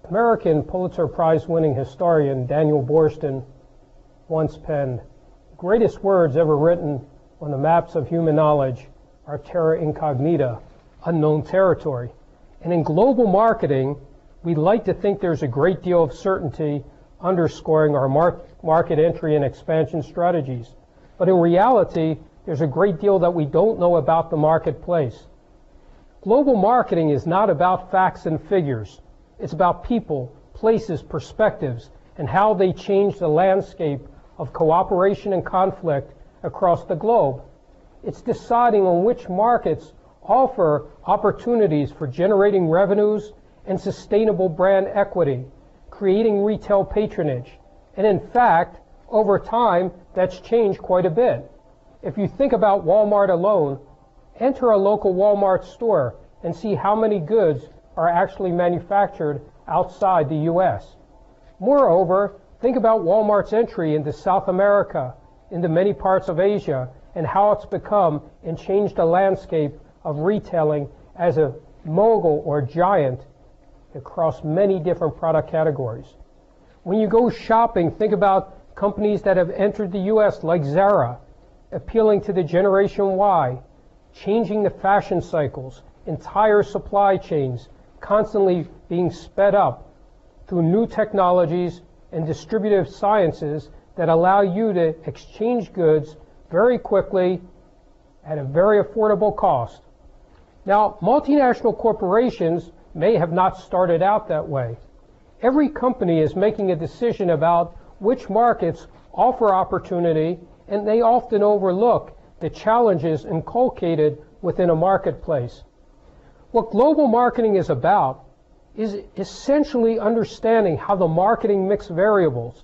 American Pulitzer Prize-winning historian Daniel Boorstin once penned, "The greatest words ever written on the maps of human knowledge are terra incognita, unknown territory." And in global marketing, we like to think there's a great deal of certainty underscoring our market entry and expansion strategies. But in reality, there's a great deal that we don't know about the marketplace. Global marketing is not about facts and figures. It's about people, places, perspectives, and how they change the landscape of cooperation and conflict across the globe. It's deciding on which markets offer opportunities for generating revenues and sustainable brand equity, creating retail patronage. And in fact, over time, that's changed quite a bit. If you think about Walmart alone, enter a local Walmart store and see how many goods are actually manufactured outside the U.S. Moreover, think about Walmart's entry into South America, into many parts of Asia, and how it's become and changed the landscape of retailing as a mogul or giant across many different product categories. When you go shopping, think about companies that have entered the U.S. like Zara, appealing to the Generation Y, changing the fashion cycles, entire supply chains, constantly being sped up through new technologies and distributive sciences that allow you to exchange goods very quickly at a very affordable cost. Now, multinational corporations may have not started out that way. Every company is making a decision about which markets offer opportunity, and they often overlook the challenges inculcated within a marketplace. What global marketing is about is essentially understanding how the marketing mix variables,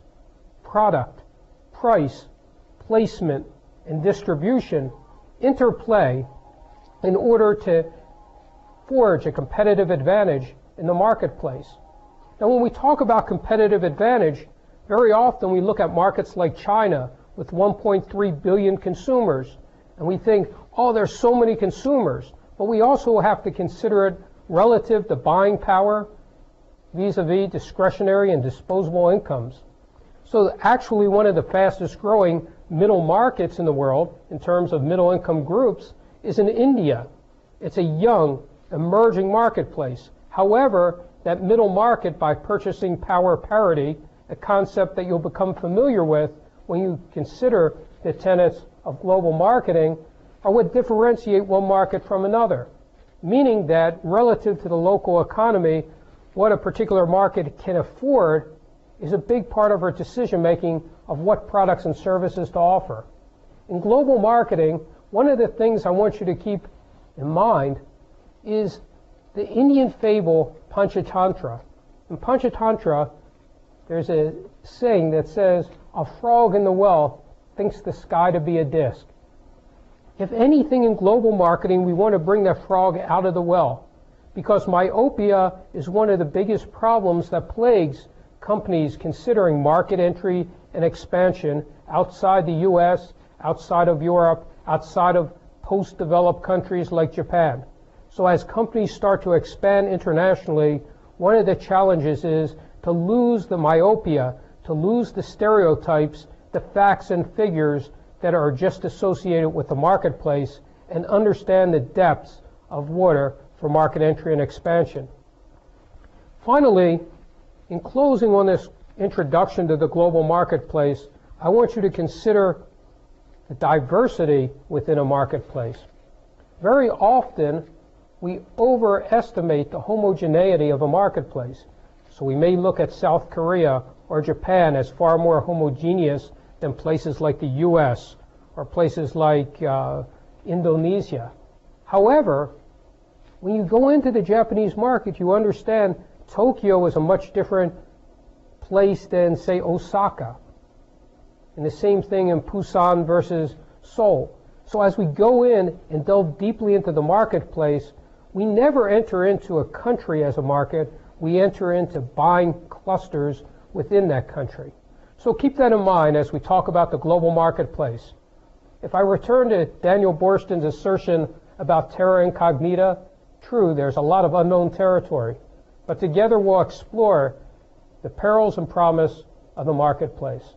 product, price, placement, and distribution interplay in order to forge a competitive advantage in the marketplace. Now, when we talk about competitive advantage, very often we look at markets like China with 1.3 billion consumers, and we think, oh, there's so many consumers. But we also have to consider it relative to buying power, vis-a-vis discretionary and disposable incomes. So actually one of the fastest growing middle markets in the world in terms of middle income groups is in India. It's a young, emerging marketplace. However, that middle market, by purchasing power parity, a concept that you'll become familiar with when you consider the tenets of global marketing, are what differentiate one market from another, meaning that relative to the local economy, what a particular market can afford is a big part of our decision making of what products and services to offer. In global marketing, one of the things I want you to keep in mind is the Indian fable Panchatantra. In Panchatantra, there's a saying that says, "A frog in the well thinks the sky to be a disc." If anything in global marketing, we want to bring that frog out of the well, because myopia is one of the biggest problems that plagues companies considering market entry and expansion outside the U.S., outside of Europe, outside of post-developed countries like Japan. So as companies start to expand internationally, one of the challenges is to lose the myopia, to lose the stereotypes, the facts and figures that are just associated with the marketplace, and understand the depths of water for market entry and expansion. Finally, in closing on this introduction to the global marketplace, I want you to consider the diversity within a marketplace. Very often, we overestimate the homogeneity of a marketplace. So we may look at South Korea or Japan as far more homogeneous than places like the U.S. or places like Indonesia. However, when you go into the Japanese market, you understand Tokyo is a much different place than, say, Osaka. And the same thing in Busan versus Seoul. So as we go in and delve deeply into the marketplace, we never enter into a country as a market. We enter into buying clusters within that country. So keep that in mind as we talk about the global marketplace. If I return to Daniel Boorstin's assertion about terra incognita, true, there's a lot of unknown territory. but together we'll explore the perils and promise of the marketplace.